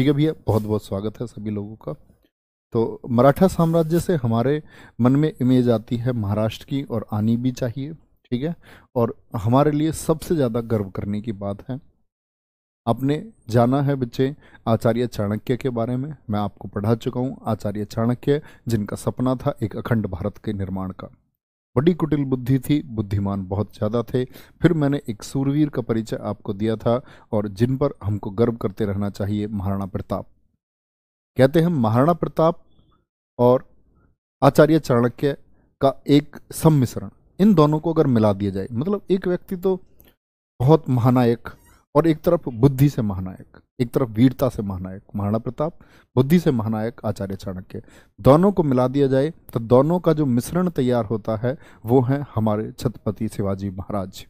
ठीक है भैया, बहुत बहुत स्वागत है सभी लोगों का। तो मराठा साम्राज्य से हमारे मन में इमेज आती है महाराष्ट्र की, और आनी भी चाहिए। ठीक है। और हमारे लिए सबसे ज़्यादा गर्व करने की बात है, आपने जाना है बच्चे आचार्य चाणक्य के बारे में। मैं आपको पढ़ा चुका हूँ आचार्य चाणक्य, जिनका सपना था एक अखंड भारत के निर्माण का। बड़ी कुटिल बुद्धि थी, बुद्धिमान बहुत ज़्यादा थे। फिर मैंने एक सूरवीर का परिचय आपको दिया था, और जिन पर हमको गर्व करते रहना चाहिए, महाराणा प्रताप। कहते हैं महाराणा प्रताप और आचार्य चाणक्य का एक सम्मिश्रण, इन दोनों को अगर मिला दिया जाए, मतलब एक व्यक्ति तो बहुत महानायक, और एक तरफ बुद्धि से महानायक, एक तरफ वीरता से महानायक महाराणा प्रताप, बुद्धि से महानायक आचार्य चाणक्य, दोनों को मिला दिया जाए तो दोनों का जो मिश्रण तैयार होता है वो है हमारे छत्रपति शिवाजी महाराज।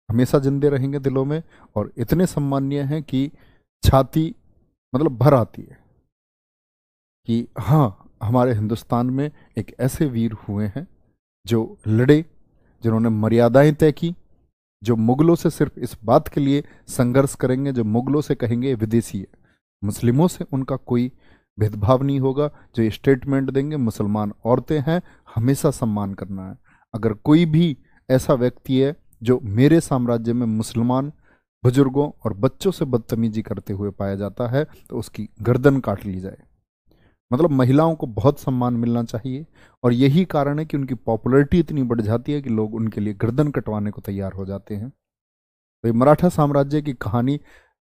हमेशा जिंदे रहेंगे दिलों में, और इतने सम्मानीय हैं कि छाती मतलब भर आती है कि हाँ, हमारे हिंदुस्तान में एक ऐसे वीर हुए हैं जो लड़े, जिन्होंने मर्यादाएं तय की, जो मुगलों से सिर्फ इस बात के लिए संघर्ष करेंगे, जो मुगलों से कहेंगे ये विदेशी है, मुस्लिमों से उनका कोई भेदभाव नहीं होगा, जो ये स्टेटमेंट देंगे मुसलमान औरतें हैं, हमेशा सम्मान करना है। अगर कोई भी ऐसा व्यक्ति है जो मेरे साम्राज्य में मुसलमान बुजुर्गों और बच्चों से बदतमीजी करते हुए पाया जाता है तो उसकी गर्दन काट ली जाए। मतलब महिलाओं को बहुत सम्मान मिलना चाहिए, और यही कारण है कि उनकी पॉपुलैरिटी इतनी बढ़ जाती है कि लोग उनके लिए गर्दन कटवाने को तैयार हो जाते हैं। तो ये मराठा साम्राज्य की कहानी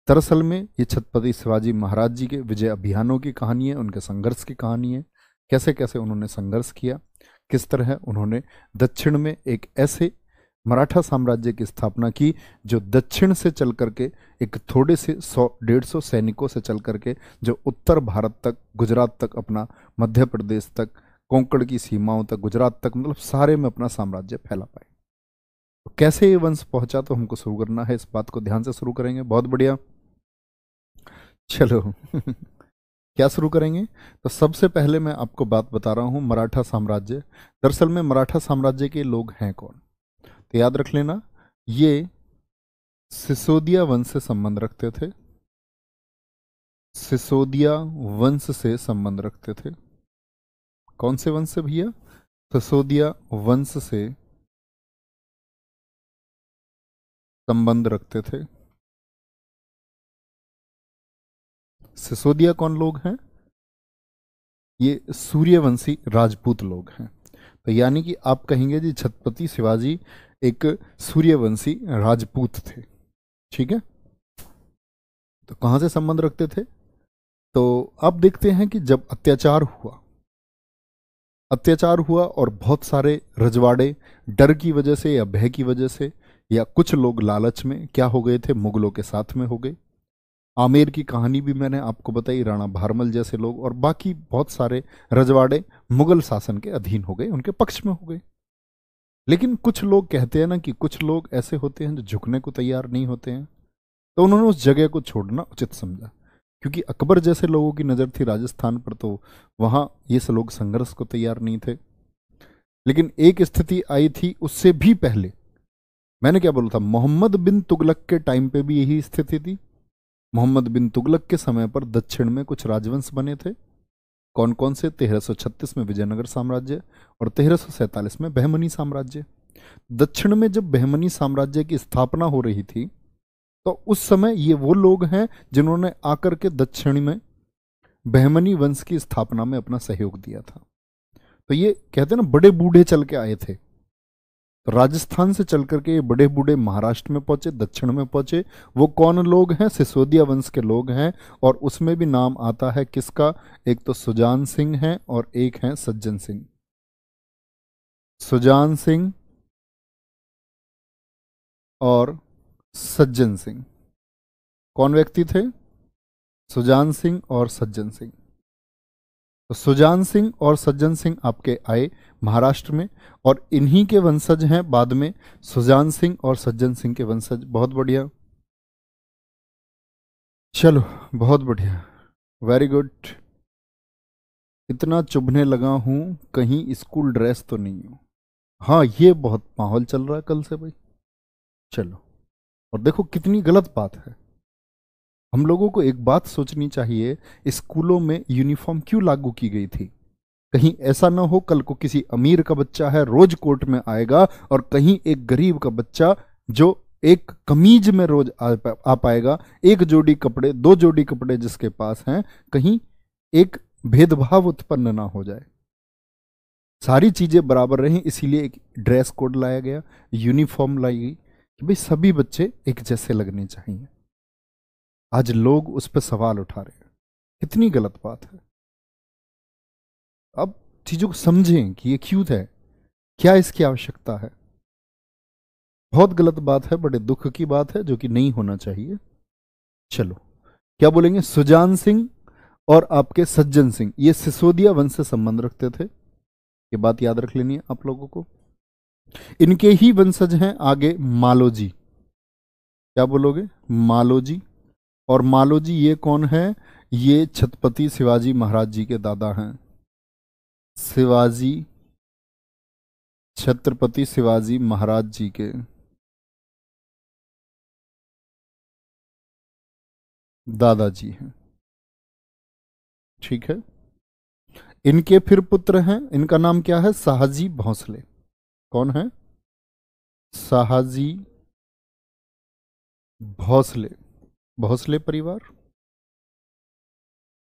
दरअसल में ये छत्रपति शिवाजी महाराज जी के विजय अभियानों की कहानी है, उनके संघर्ष की कहानी है। कैसे कैसे उन्होंने संघर्ष किया, किस तरह उन्होंने दक्षिण में एक ऐसे मराठा साम्राज्य की स्थापना की जो दक्षिण से चल करके एक थोड़े से 100-150 सैनिकों से चल करके जो उत्तर भारत तक, गुजरात तक, अपना मध्य प्रदेश तक, कोंकण की सीमाओं तक, गुजरात तक, मतलब सारे में अपना साम्राज्य फैला पाए। तो कैसे ये वंश पहुंचा, तो हमको शुरू करना है, इस बात को ध्यान से शुरू करेंगे। बहुत बढ़िया, चलो क्या शुरू करेंगे? तो सबसे पहले मैं आपको बात बता रहा हूं, मराठा साम्राज्य। दरअसल में मराठा साम्राज्य के लोग हैं कौन, तो याद रख लेना, ये सिसोदिया वंश से संबंध रखते थे। सिसोदिया वंश से संबंध रखते थे। कौन से वंश से भैया? सिसोदिया वंश से संबंध रखते थे। सिसोदिया कौन लोग हैं? ये सूर्यवंशी राजपूत लोग हैं। तो यानी कि आप कहेंगे जी छत्रपति शिवाजी एक सूर्यवंशी राजपूत थे। ठीक है। तो कहां से संबंध रखते थे? तो अब देखते हैं कि जब अत्याचार हुआ और बहुत सारे रजवाड़े डर की वजह से या भय की वजह से, या कुछ लोग लालच में क्या हो गए थे, मुगलों के साथ में हो गए। आमेर की कहानी भी मैंने आपको बताई, राणा भारमल जैसे लोग और बाकी बहुत सारे रजवाड़े मुगल शासन के अधीन हो गए, उनके पक्ष में हो गए। लेकिन कुछ लोग कहते हैं ना कि कुछ लोग ऐसे होते हैं जो झुकने को तैयार नहीं होते हैं, तो उन्होंने उस जगह को छोड़ना उचित समझा। क्योंकि अकबर जैसे लोगों की नज़र थी राजस्थान पर, तो वहाँ ये सब लोग संघर्ष को तैयार नहीं थे। लेकिन एक स्थिति आई थी उससे भी पहले, मैंने क्या बोला था, मोहम्मद बिन तुगलक के टाइम पे भी यही स्थिति थी। मोहम्मद बिन तुगलक के समय पर दक्षिण में कुछ राजवंश बने थे। कौन कौन से? 1336 में विजयनगर साम्राज्य और 1347 में बहमनी साम्राज्य। दक्षिण में जब बहमनी साम्राज्य की स्थापना हो रही थी, तो उस समय ये वो लोग हैं जिन्होंने आकर के दक्षिण में बहमनी वंश की स्थापना में अपना सहयोग दिया था। तो ये कहते हैं ना, बड़े बूढ़े चल के आए थे। तो राजस्थान से चल करके ये बड़े बूढ़े महाराष्ट्र में पहुंचे, दक्षिण में पहुंचे। वो कौन लोग हैं? सिसोदिया वंश के लोग हैं। और उसमें भी नाम आता है किसका? एक तो सुजान सिंह है और एक है सज्जन सिंह। सुजान सिंह और सज्जन सिंह कौन व्यक्ति थे? सुजान सिंह और सज्जन सिंह। तो सुजान सिंह और सज्जन सिंह आपके आए महाराष्ट्र में, और इन्हीं के वंशज हैं बाद में सुजान सिंह और सज्जन सिंह के वंशज। बहुत बढ़िया, चलो बहुत बढ़िया, वेरी गुड। इतना चुभने लगा हूं कहीं स्कूल ड्रेस तो नहीं हो। हाँ, ये बहुत माहौल चल रहा है कल से भाई। चलो, और देखो कितनी गलत बात है। हम लोगों को एक बात सोचनी चाहिए, स्कूलों में यूनिफॉर्म क्यों लागू की गई थी? कहीं ऐसा ना हो कल को किसी अमीर का बच्चा है रोज कोर्ट में आएगा, और कहीं एक गरीब का बच्चा जो एक कमीज में रोज आ पाएगा, एक जोड़ी कपड़े, दो जोड़ी कपड़े जिसके पास हैं, कहीं एक भेदभाव उत्पन्न ना हो जाए। सारी चीजें बराबर रहें, इसीलिए एक ड्रेस कोड लाया गया, यूनिफॉर्म लाई गई कि भाई सभी बच्चे एक जैसे लगने चाहिए। आज लोग उस पर सवाल उठा रहे हैं, कितनी गलत बात है। अब चीजों को समझें कि ये क्यों है, क्या इसकी आवश्यकता है। बहुत गलत बात है, बड़े दुख की बात है, जो कि नहीं होना चाहिए। चलो, क्या बोलेंगे? सुजान सिंह और आपके सज्जन सिंह, ये सिसोदिया वंश से संबंध रखते थे, ये बात याद रख लेनी है आप लोगों को। इनके ही वंशज हैं आगे मालोजी। क्या बोलोगे? मालोजी। और मालोजी ये कौन है? ये छत्रपति शिवाजी महाराज जी के दादा हैं। शिवाजी, छत्रपति शिवाजी महाराज जी के दादाजी हैं। ठीक है। इनके फिर पुत्र हैं, इनका नाम क्या है? शाहजी भोंसले। कौन है? शाहजी भोंसले। भोंसले परिवार,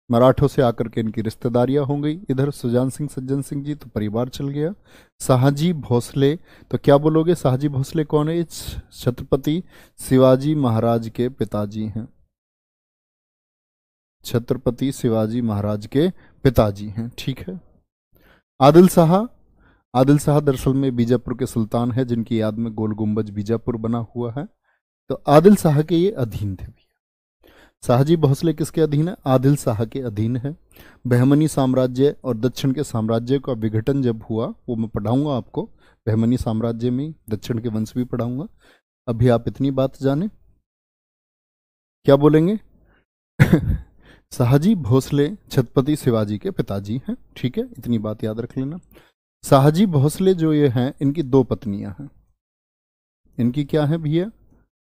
मराठों से आकर के इनकी रिश्तेदारियां हो गई। इधर सुजान सिंह सज्जन सिंह जी तो परिवार चल गया। शाहजी भोंसले, तो क्या बोलोगे? शाहजी भोंसले कौन है? छत्रपति शिवाजी महाराज के पिताजी हैं। छत्रपति शिवाजी महाराज के पिताजी हैं। ठीक है। आदिल शाह, आदिल शाह दरअसल में बीजापुर के सुल्तान है, जिनकी याद में गोल गुंबज बीजापुर बना हुआ है। तो आदिल शाह के ये अधीन थे भैया। शाहजी भोंसले किसके अधीन है? आदिल शाह के अधीन है। बहमनी साम्राज्य और दक्षिण के साम्राज्य का विघटन जब हुआ, वो मैं पढ़ाऊंगा आपको, बहमनी साम्राज्य में दक्षिण के वंश भी पढ़ाऊंगा। अभी आप इतनी बात जाने, क्या बोलेंगे? शाहजी भोंसले छत्रपति शिवाजी के पिताजी हैं। ठीक है, इतनी बात याद रख लेना। शाहजी भोंसले जो ये हैं, इनकी दो पत्नियां हैं। इनकी क्या है भैया?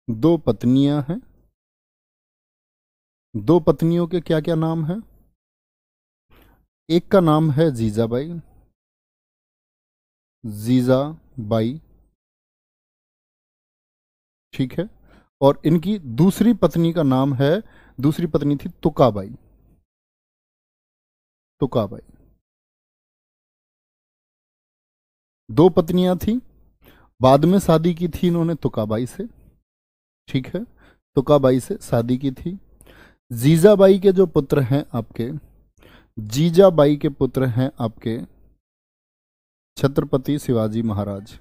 दो पत्नियां हैं। दो पत्नियों के क्या क्या नाम है? एक का नाम है जीजाबाई, जीजाबाई। ठीक है। और इनकी दूसरी पत्नी का नाम है, दूसरी पत्नी थी तुकाबाई। तुकाबाई। दो पत्नियां थी, बाद में शादी की थी इन्होंने तुकाबाई से। ठीक है, तुकाबाई से शादी की थी। जीजाबाई के जो पुत्र हैं आपके, जीजाबाई के पुत्र हैं आपके छत्रपति शिवाजी महाराज।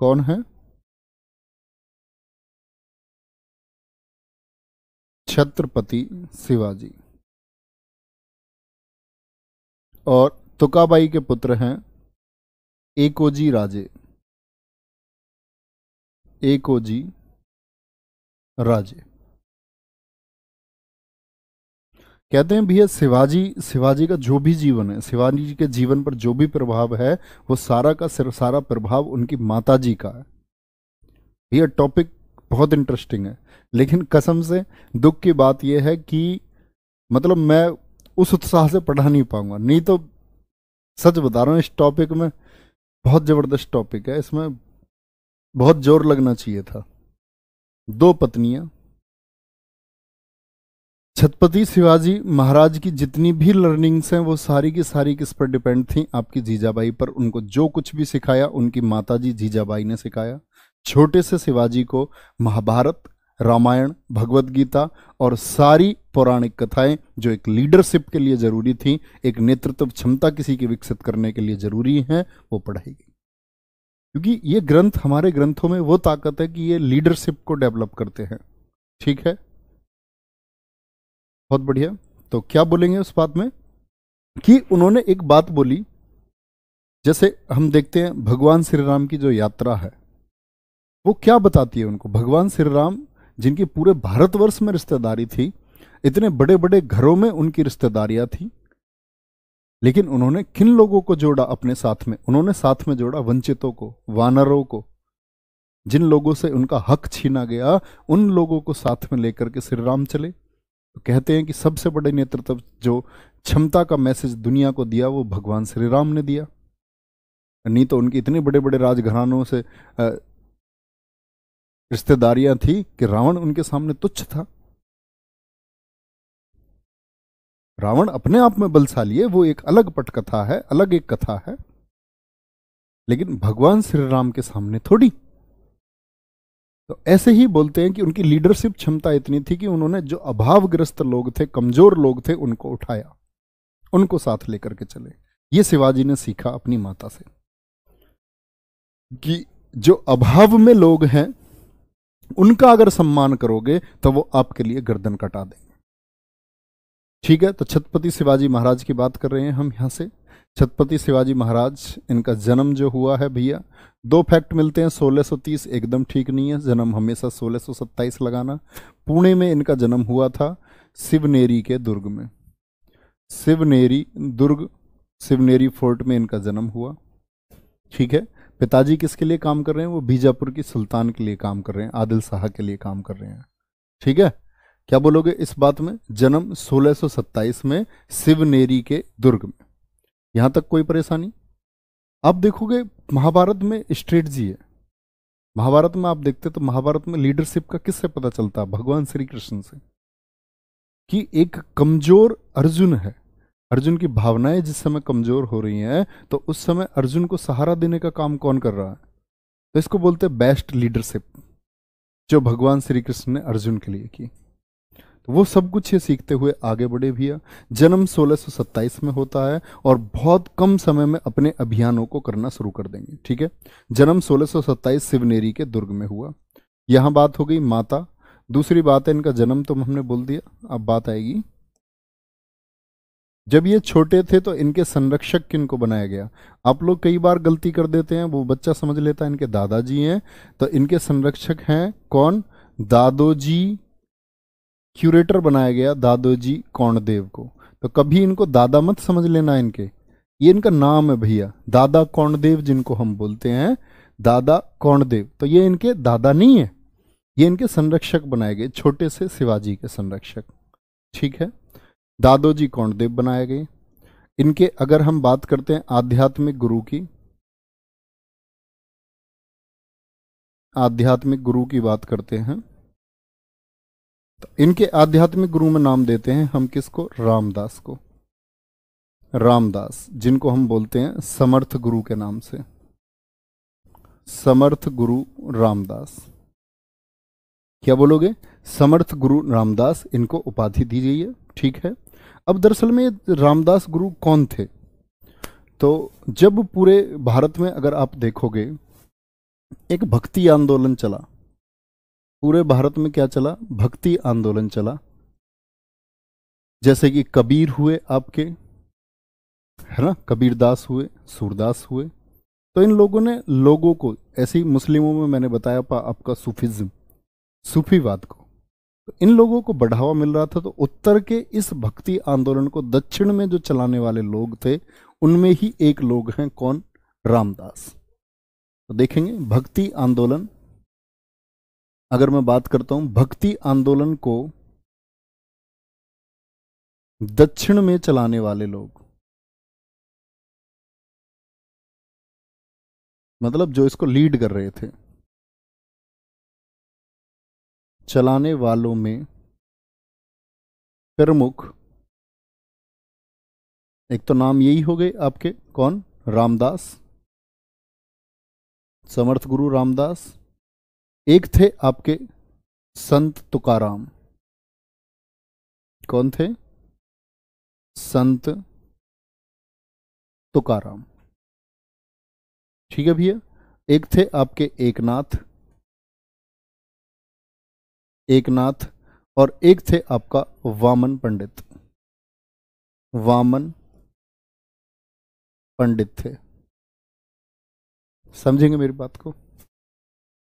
कौन है? छत्रपति शिवाजी। और तुकाबाई के पुत्र हैं एकोजी राजे। एकोजी राजे। कहते हैं भैया शिवाजी, शिवाजी का जो भी जीवन है, शिवाजी जी के जीवन पर जो भी प्रभाव है, वो सारा का सारा प्रभाव उनकी माता जी का है। ये टॉपिक बहुत इंटरेस्टिंग है, लेकिन कसम से दुख की बात यह है कि मतलब मैं उस उत्साह से पढ़ा नहीं पाऊंगा। नहीं तो सच बता रहा हूँ, इस टॉपिक में बहुत जबरदस्त टॉपिक है, इसमें बहुत जोर लगना चाहिए था। दो पत्नियां। छत्रपति शिवाजी महाराज की जितनी भी लर्निंग्स हैं, वो सारी की सारी किस पर डिपेंड थी? आपकी जीजाबाई पर। उनको जो कुछ भी सिखाया, उनकी माताजी जीजाबाई ने सिखाया। छोटे से शिवाजी को महाभारत, रामायण, भगवत गीता और सारी पौराणिक कथाएं जो एक लीडरशिप के लिए जरूरी थी, एक नेतृत्व क्षमता किसी की विकसित करने के लिए जरूरी है, वो पढ़ाई गई। क्योंकि ये ग्रंथ, हमारे ग्रंथों में वो ताकत है कि ये लीडरशिप को डेवलप करते हैं। ठीक है, बहुत बढ़िया। तो क्या बोलेंगे उस बात में कि उन्होंने एक बात बोली, जैसे हम देखते हैं भगवान श्री राम की जो यात्रा है, वो क्या बताती है उनको? भगवान श्री राम जिनकी पूरे भारतवर्ष में रिश्तेदारी थी, इतने बड़े बड़े घरों में उनकी रिश्तेदारियां थी, लेकिन उन्होंने किन लोगों को जोड़ा अपने साथ में? उन्होंने साथ में जोड़ा वंचितों को, वानरों को, जिन लोगों से उनका हक छीना गया उन लोगों को साथ में लेकर के श्री राम चले। तो कहते हैं कि सबसे बड़े नेतृत्व जो क्षमता का मैसेज दुनिया को दिया वो भगवान श्री राम ने दिया। नहीं तो उनके इतने बड़े बड़े राजघरानों से रिश्तेदारियां थी कि रावण उनके सामने तुच्छ था। रावण अपने आप में बलशाली है, वो एक अलग पटकथा है, अलग एक कथा है, लेकिन भगवान श्री राम के सामने थोड़ी। तो ऐसे ही बोलते हैं कि उनकी लीडरशिप क्षमता इतनी थी कि उन्होंने जो अभावग्रस्त लोग थे, कमजोर लोग थे, उनको उठाया, उनको साथ लेकर के चले। ये शिवाजी ने सीखा अपनी माता से कि जो अभाव में लोग हैं उनका अगर सम्मान करोगे तो वो आपके लिए गर्दन कटा देंगे। ठीक है, तो छत्रपति शिवाजी महाराज की बात कर रहे हैं हम यहां से। छत्रपति शिवाजी महाराज, इनका जन्म जो हुआ है भैया, दो फैक्ट मिलते हैं। 1630 एकदम ठीक नहीं है, जन्म हमेशा 1627 लगाना। पुणे में इनका जन्म हुआ था, शिवनेरी के दुर्ग में, शिवनेरी दुर्ग, शिवनेरी फोर्ट में इनका जन्म हुआ। ठीक है, पिताजी किसके लिए काम कर रहे हैं? वो बीजापुर की सुल्तान के लिए काम कर रहे हैं, आदिल शाह के लिए काम कर रहे हैं। ठीक है, क्या बोलोगे इस बात में? जन्म 1627 में शिवनेरी के दुर्ग में। यहां तक कोई परेशानी? आप देखोगे महाभारत में स्ट्रेटजी है। महाभारत में आप देखते तो महाभारत में लीडरशिप का किससे पता चलता? भगवान श्री कृष्ण से। कि एक कमजोर अर्जुन है, अर्जुन की भावनाएं जिस समय कमजोर हो रही हैं तो उस समय अर्जुन को सहारा देने का काम कौन कर रहा है? तो इसको बोलते हैं बेस्ट लीडरशिप, जो भगवान श्री कृष्ण ने अर्जुन के लिए की। तो वो सब कुछ ये सीखते हुए आगे बढ़े भैया। जन्म 1627 में होता है और बहुत कम समय में अपने अभियानों को करना शुरू कर देंगे। ठीक है, जन्म 1627 शिवनेरी के दुर्ग में हुआ। यहां बात हो गई माता। दूसरी बात है, इनका जन्म तो हमने बोल दिया, अब बात आएगी जब ये छोटे थे तो इनके संरक्षक किनको बनाया गया। आप लोग कई बार गलती कर देते हैं, वो बच्चा समझ लेता है इनके दादाजी हैं, तो इनके संरक्षक हैं कौन? दादोजी। क्यूरेटर बनाया गया दादोजी कौंडदेव को। तो कभी इनको दादा मत समझ लेना, इनके ये इनका नाम है भैया, दादा कौंडदेव जिनको हम बोलते हैं, दादा कौंडदेव। तो ये इनके दादा नहीं है, ये इनके संरक्षक बनाए गए, छोटे से शिवाजी के संरक्षक। ठीक है, दादोजी कौंडदेव बनाए गए। इनके अगर हम बात करते हैं आध्यात्मिक गुरु की, आध्यात्मिक गुरु की बात करते हैं तो इनके आध्यात्मिक गुरु में नाम देते हैं हम किसको? रामदास को। रामदास, जिनको हम बोलते हैं समर्थ गुरु के नाम से, समर्थ गुरु रामदास। क्या बोलोगे? समर्थ गुरु रामदास, इनको उपाधि दी गई है। ठीक है, अब दरअसल में रामदास गुरु कौन थे? तो जब पूरे भारत में अगर आप देखोगे एक भक्ति आंदोलन चला, पूरे भारत में क्या चला? भक्ति आंदोलन चला। जैसे कि कबीर हुए आपके, है ना, कबीरदास हुए, सूरदास हुए। तो इन लोगों ने लोगों को, ऐसे ही मुस्लिमों में मैंने बताया आपका सूफिज्म, सूफीवाद को, तो इन लोगों को बढ़ावा मिल रहा था। तो उत्तर के इस भक्ति आंदोलन को दक्षिण में जो चलाने वाले लोग थे उनमें ही एक लोग हैं कौन? रामदास। तो देखेंगे भक्ति आंदोलन, अगर मैं बात करता हूं भक्ति आंदोलन को दक्षिण में चलाने वाले लोग, मतलब जो इसको लीड कर रहे थे, चलाने वालों में प्रमुख, एक तो नाम यही हो गए आपके कौन? रामदास, समर्थ गुरु रामदास। एक थे आपके संत तुकाराम। कौन थे? संत तुकाराम। ठीक है भैया, एक थे आपके एकनाथ, एकनाथ, और एक थे आपका वामन पंडित, वामन पंडित थे। समझेंगे मेरी बात को?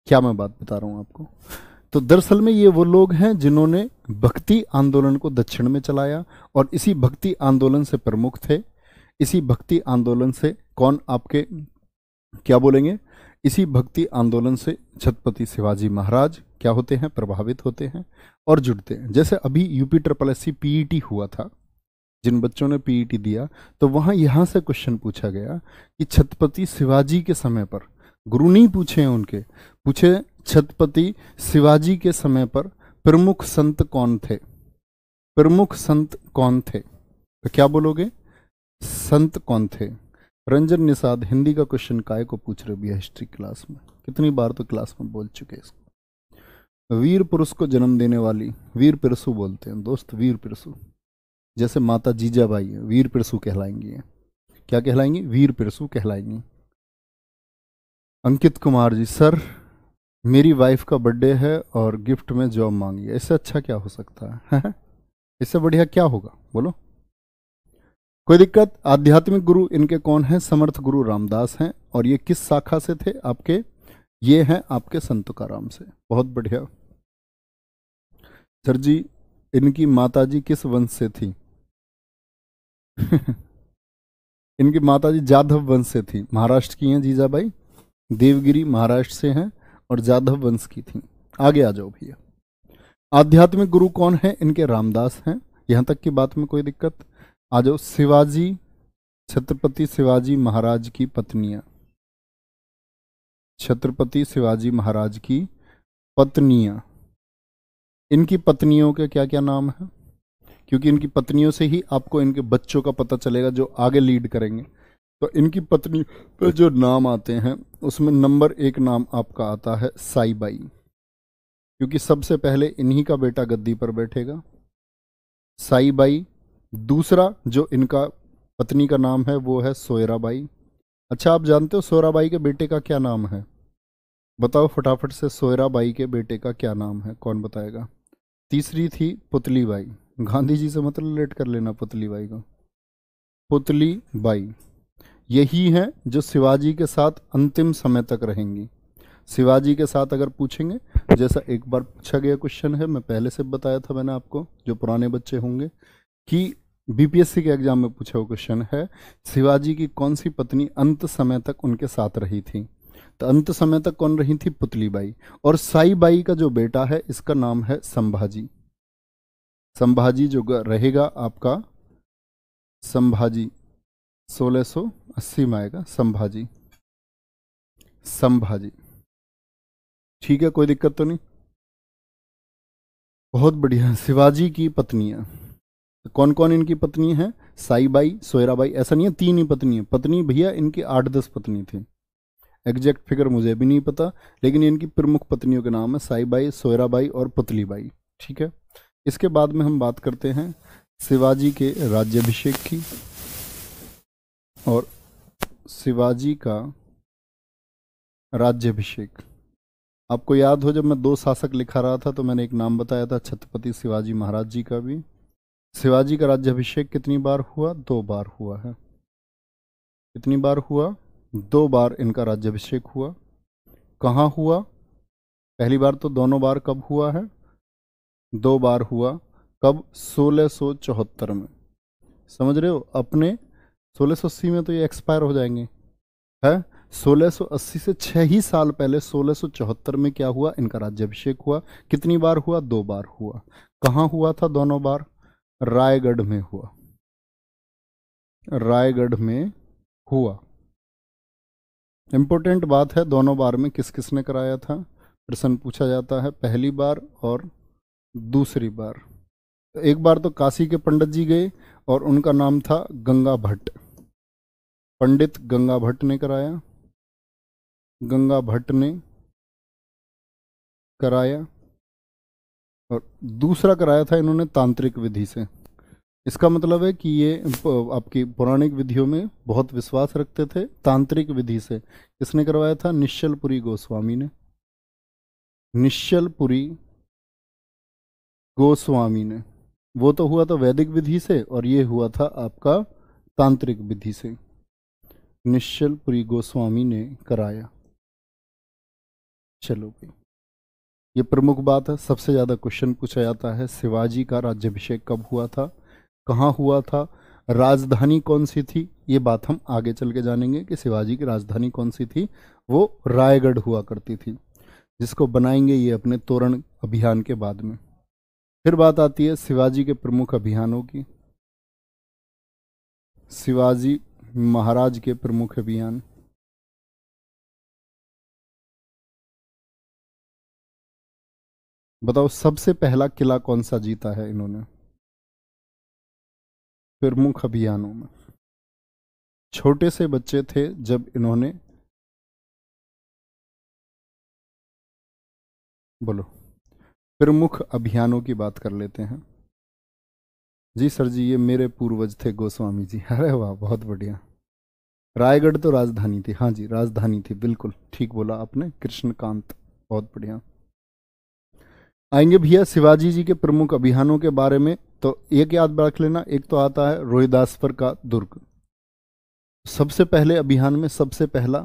क्या मैं बात बता रहा हूं आपको? तो दरअसल में ये वो लोग हैं जिन्होंने भक्ति आंदोलन को दक्षिण में चलाया, और इसी भक्ति आंदोलन से प्रमुख थे, इसी भक्ति आंदोलन से कौन आपके, क्या बोलेंगे, इसी भक्ति आंदोलन से छत्रपति शिवाजी महाराज क्या होते हैं, प्रभावित होते हैं और जुड़ते हैं। जैसे अभी UP triple S C PET हुआ था, जिन बच्चों ने पीईटी दिया, तो वहाँ यहाँ से क्वेश्चन पूछा गया कि छत्रपति शिवाजी के समय पर, गुरु नहीं पूछे हैं उनके, पूछे छत्रपति शिवाजी के समय पर प्रमुख संत कौन थे, प्रमुख संत कौन थे, तो क्या बोलोगे, संत कौन थे। रंजन निषाद हिंदी का क्वेश्चन काय को पूछ रहे भैया हिस्ट्री क्लास में, कितनी बार तो क्लास में बोल चुके इसको। वीर पुरुष को जन्म देने वाली, वीर पिरसु बोलते हैं दोस्त, वीर पिरसु, जैसे माता जीजाबाई है, वीर पिरसु कहलाएंगी है। क्या कहलाएंगी, वीर पिरसु कहलाएंगी। अंकित कुमार जी, सर मेरी वाइफ का बर्थडे है और गिफ्ट में जॉब मांगी है, इससे अच्छा क्या हो सकता है इससे बढ़िया क्या होगा बोलो, कोई दिक्कत। आध्यात्मिक गुरु इनके कौन है, समर्थ गुरु रामदास हैं। और ये किस शाखा से थे आपके, ये हैं आपके संत तुकाराम से। बहुत बढ़िया। सर जी इनकी माताजी किस वंश से थी इनकी माताजी जाधव वंश से थी, महाराष्ट्र की हैं जीजाबाई, देवगिरी महाराष्ट्र से हैं और जाधव वंश की थी। आगे आ जाओ भैया। आध्यात्मिक गुरु कौन है इनके, रामदास हैं। यहां तक की बात में कोई दिक्कत। आ जाओ, शिवाजी, छत्रपति शिवाजी महाराज की पत्नियां, छत्रपति शिवाजी महाराज की पत्नियां, इनकी पत्नियों के क्या क्या नाम है, क्योंकि इनकी पत्नियों से ही आपको इनके बच्चों का पता चलेगा जो आगे लीड करेंगे। तो इनकी पत्नी पे जो नाम आते हैं उसमें नंबर 1 नाम आपका आता है साईबाई, क्योंकि सबसे पहले इन्हीं का बेटा गद्दी पर बैठेगा, साईबाई। दूसरा जो इनका पत्नी का नाम है वो है सोयराबाई। अच्छा, आप जानते हो सोयराबाई के बेटे का क्या नाम है, बताओ फटाफट से, सोयराबाई के बेटे का क्या नाम है, कौन बताएगा। तीसरी थी पुतली बाई, गांधी जी से मत रिलेट कर लेना पुतली बाई को, पुतली बाई। यही हैं जो शिवाजी के साथ अंतिम समय तक रहेंगी। शिवाजी के साथ अगर पूछेंगे, जैसा एक बार पूछा गया क्वेश्चन है, मैं पहले से बताया था मैंने आपको, जो पुराने बच्चे होंगे, कि बीपीएससी के एग्जाम में पूछा हुआ क्वेश्चन है, शिवाजी की कौन सी पत्नी अंत समय तक उनके साथ रही थी। तो अंत समय तक कौन रही थी, पुतली बाई। और साई बाई का जो बेटा है इसका नाम है संभाजी। संभाजी जो रहेगा आपका, संभाजी 1680 में आएगा, संभाजी, संभाजी। ठीक है, कोई दिक्कत तो नहीं। बहुत बढ़िया। शिवाजी की पत्नियां, कौन कौन इनकी पत्नी है, साईबाई, सोयराबाई। ऐसा नहीं है 3 ही पत्नी है, पत्नी भैया इनकी 8-10 पत्नी थी, एग्जैक्ट फिगर मुझे भी नहीं पता, लेकिन इनकी प्रमुख पत्नियों के नाम है साईबाई, सोयराबाई और पुतलीबाई। ठीक है, इसके बाद में हम बात करते हैं शिवाजी के राज्याभिषेक की। और शिवाजी का राज्याभिषेक, आपको याद हो जब मैं 2 शासक लिखा रहा था तो मैंने एक नाम बताया था छत्रपति शिवाजी महाराज जी का भी। शिवाजी का राज्याभिषेक कितनी बार हुआ, 2 बार हुआ है। कितनी बार हुआ, 2 बार इनका राज्याभिषेक हुआ। कहाँ हुआ, पहली बार तो दोनों बार कब हुआ है, 2 बार हुआ। कब, 1674 में। समझ रहे हो, अपने 1680 में तो ये एक्सपायर हो जाएंगे है, 1680 से 6 ही साल पहले 1674 में क्या हुआ, इनका राज्याभिषेक हुआ। कितनी बार हुआ, 2 बार हुआ। कहाँ हुआ था दोनों बार, रायगढ़ में हुआ, रायगढ़ में हुआ। इंपॉर्टेंट बात है, दोनों बार में किस किसने कराया था, प्रश्न पूछा जाता है, पहली बार और दूसरी बार। तो एक बार तो काशी के पंडित जी गए और उनका नाम था गंगा भट्ट, पंडित गंगा भट्ट ने कराया, गंगा भट्ट ने कराया। और दूसरा कराया था इन्होंने तांत्रिक विधि से। इसका मतलब है कि ये आपकी पौराणिक विधियों में बहुत विश्वास रखते थे। तांत्रिक विधि से किसने करवाया था, निश्चलपुरी गोस्वामी ने, निश्चलपुरी गोस्वामी ने। वो तो हुआ था वैदिक विधि से और ये हुआ था आपका तांत्रिक विधि से, निश्चलपुरी गोस्वामी ने कराया। चलो भाई, ये प्रमुख बात है, सबसे ज़्यादा क्वेश्चन पूछा जाता है शिवाजी का राज्याभिषेक कब हुआ था, कहाँ हुआ था, राजधानी कौन सी थी, ये बात हम आगे चल के जानेंगे कि शिवाजी की राजधानी कौन सी थी। वो रायगढ़ हुआ करती थी, जिसको बनाएंगे ये अपने तोरण अभियान के बाद में। फिर बात आती है शिवाजी के प्रमुख अभियानों की। शिवाजी महाराज के प्रमुख अभियान। बताओ सबसे पहला किला कौन सा जीता है इन्होंने प्रमुख अभियानों में। छोटे से बच्चे थे जब इन्होंने, बोलो, प्रमुख अभियानों की बात कर लेते हैं। जी सर जी, ये मेरे पूर्वज थे गोस्वामी जी। अरे वाह, बहुत बढ़िया। रायगढ़ तो राजधानी थी, हाँ जी राजधानी थी, बिल्कुल ठीक बोला आपने कृष्णकांत, बहुत बढ़िया। आएंगे भैया शिवाजी जी के प्रमुख अभियानों के बारे में। तो एक याद रख लेना, एक तो आता है रोहिदासपुर का दुर्ग। सबसे पहले अभियान में सबसे पहला,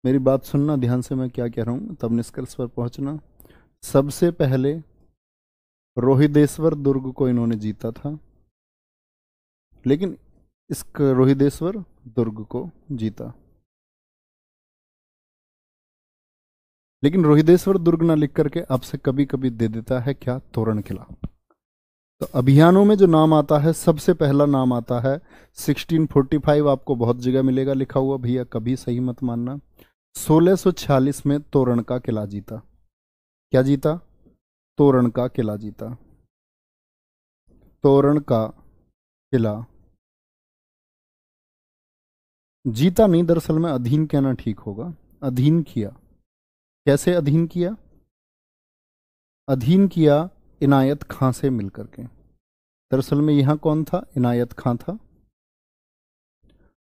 मेरी बात सुनना ध्यान से, मैं क्या कह रहा हूं तब निष्कर्ष पर पहुंचना। सबसे पहले रोहिदेश्वर दुर्ग को इन्होंने जीता था, लेकिन इस रोहिदेश्वर दुर्ग को जीता, लेकिन रोहिदेश्वर दुर्ग ना लिख करके आपसे कभी कभी दे देता है क्या, तोरण किला। तो अभियानों में जो नाम आता है, सबसे पहला नाम आता है 1645, आपको बहुत जगह मिलेगा लिखा हुआ भैया, कभी सही मत मानना। 1646 में तोरण का किला जीता। क्या जीता? तोरण का किला जीता। तोरण का किला जीता नहीं, दरअसल में अधीन कहना ठीक होगा। अधीन किया। कैसे अधीन किया? अधीन किया इनायत खां से मिलकर के। दरअसल में यहां कौन था? इनायत खां था।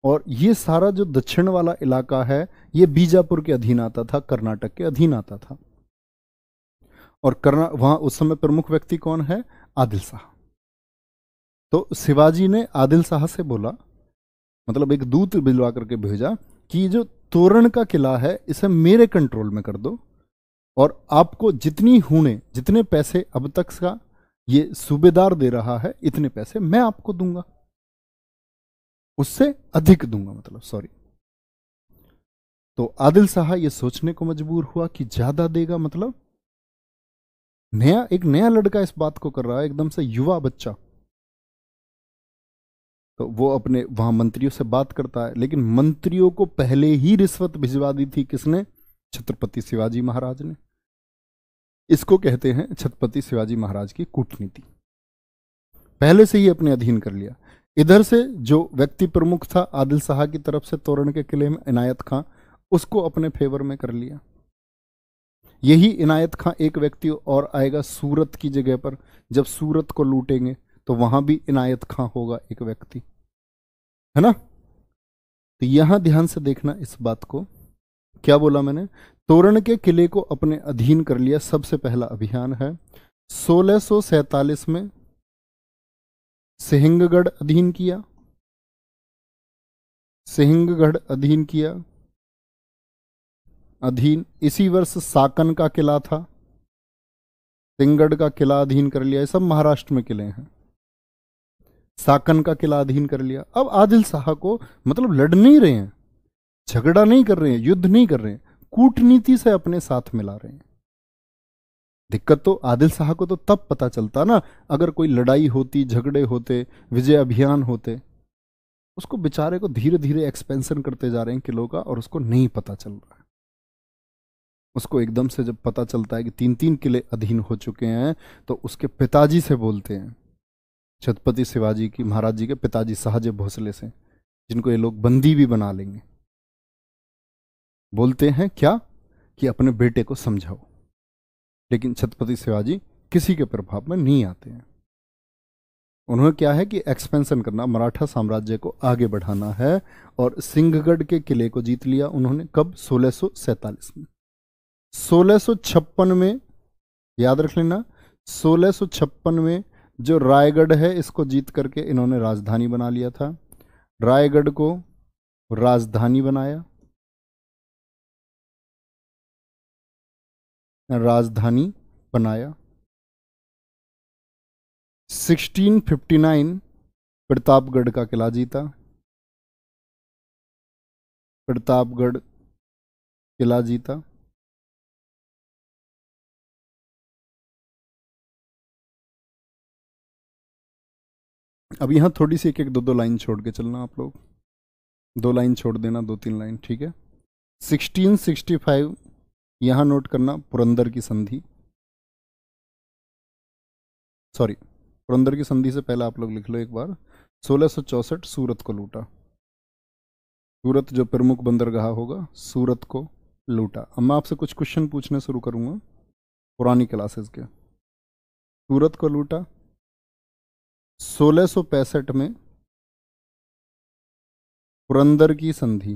और ये सारा जो दक्षिण वाला इलाका है, ये बीजापुर के अधीन आता था, कर्नाटक के अधीन आता था। और वहां उस समय प्रमुख व्यक्ति कौन है? आदिल शाह। तो शिवाजी ने आदिल शाह से बोला, मतलब एक दूत भिजवा करके भेजा कि जो तोरण का किला है इसे मेरे कंट्रोल में कर दो, और आपको जितनी हुने, जितने पैसे अब तक का ये सूबेदार दे रहा है, इतने पैसे मैं आपको दूंगा, उससे अधिक दूंगा, मतलब सॉरी। तो आदिल शाह ये सोचने को मजबूर हुआ कि ज्यादा देगा, मतलब एक नया लड़का इस बात को कर रहा है, एकदम से युवा बच्चा। तो वो अपने वहां मंत्रियों से बात करता है, लेकिन मंत्रियों को पहले ही रिश्वत भिजवा दी थी किसने? छत्रपति शिवाजी महाराज ने। इसको कहते हैं छत्रपति शिवाजी महाराज की कूटनीति। पहले से ही अपने अधीन कर लिया। इधर से जो व्यक्ति प्रमुख था आदिल शाह की तरफ से तोरण के किले में, इनायत खां, उसको अपने फेवर में कर लिया। यही इनायत खां एक व्यक्ति और आएगा सूरत की जगह पर। जब सूरत को लूटेंगे तो वहां भी इनायत खां होगा एक व्यक्ति, है ना। तो यहां ध्यान से देखना इस बात को। क्या बोला मैंने? तोरण के किले को अपने अधीन कर लिया, सबसे पहला अभियान है। 1647 में सिंहगढ़ अधीन किया। सिंहगढ़ अधीन किया। अधीन इसी वर्ष साकन का किला था, सिंहगढ़ का किला अधीन कर लिया। ये सब महाराष्ट्र में किले हैं। साकन का किला अधीन कर लिया। अब आदिल शाह को, मतलब लड़ नहीं रहे हैं, झगड़ा नहीं कर रहे हैं, युद्ध नहीं कर रहे हैं, कूटनीति से अपने साथ मिला रहे हैं। दिक्कत तो आदिल शाह को तो तब पता चलता ना, अगर कोई लड़ाई होती, झगड़े होते, विजय अभियान होते। उसको बेचारे को धीरे धीरे एक्सपेंशन करते जा रहे हैं किलों का, और उसको नहीं पता चल रहा है। उसको एकदम से जब पता चलता है कि 3-3 किले अधीन हो चुके हैं, तो उसके पिताजी से बोलते हैं, छत्रपति शिवाजी की महाराज जी के पिताजी शाहजेब भोसले से, जिनको ये लोग बंदी भी बना लेंगे, बोलते हैं क्या कि अपने बेटे को समझाओ। लेकिन छत्रपति शिवाजी किसी के प्रभाव में नहीं आते हैं। उन्होंने क्या है कि एक्सपेंशन करना, मराठा साम्राज्य को आगे बढ़ाना है। और सिंहगढ़ के किले को जीत लिया उन्होंने। कब? 1647 में। 1656 में, याद रख लेना, 1656 में जो रायगढ़ है इसको जीत करके इन्होंने राजधानी बना लिया था। रायगढ़ को राजधानी बनाया, राजधानी बनाया। 1659 प्रतापगढ़ का किला जीता। प्रतापगढ़ किला जीता। अब यहाँ थोड़ी सी एक एक दो दो लाइन छोड़ के चलना आप लोग, 2 लाइन छोड़ देना, 2-3 लाइन, ठीक है। 1665 यहाँ नोट करना, पुरंदर की संधि, सॉरी पुरंदर की संधि से पहले आप लोग लिख लो एक बार, 1664 सूरत को लूटा। सूरत जो प्रमुख बंदरगाह होगा, सूरत को लूटा। अब मैं आपसे कुछ क्वेश्चन पूछने शुरू करूंगा पुरानी क्लासेस के। सूरत को लूटा 1665 में, पुरंदर की संधि,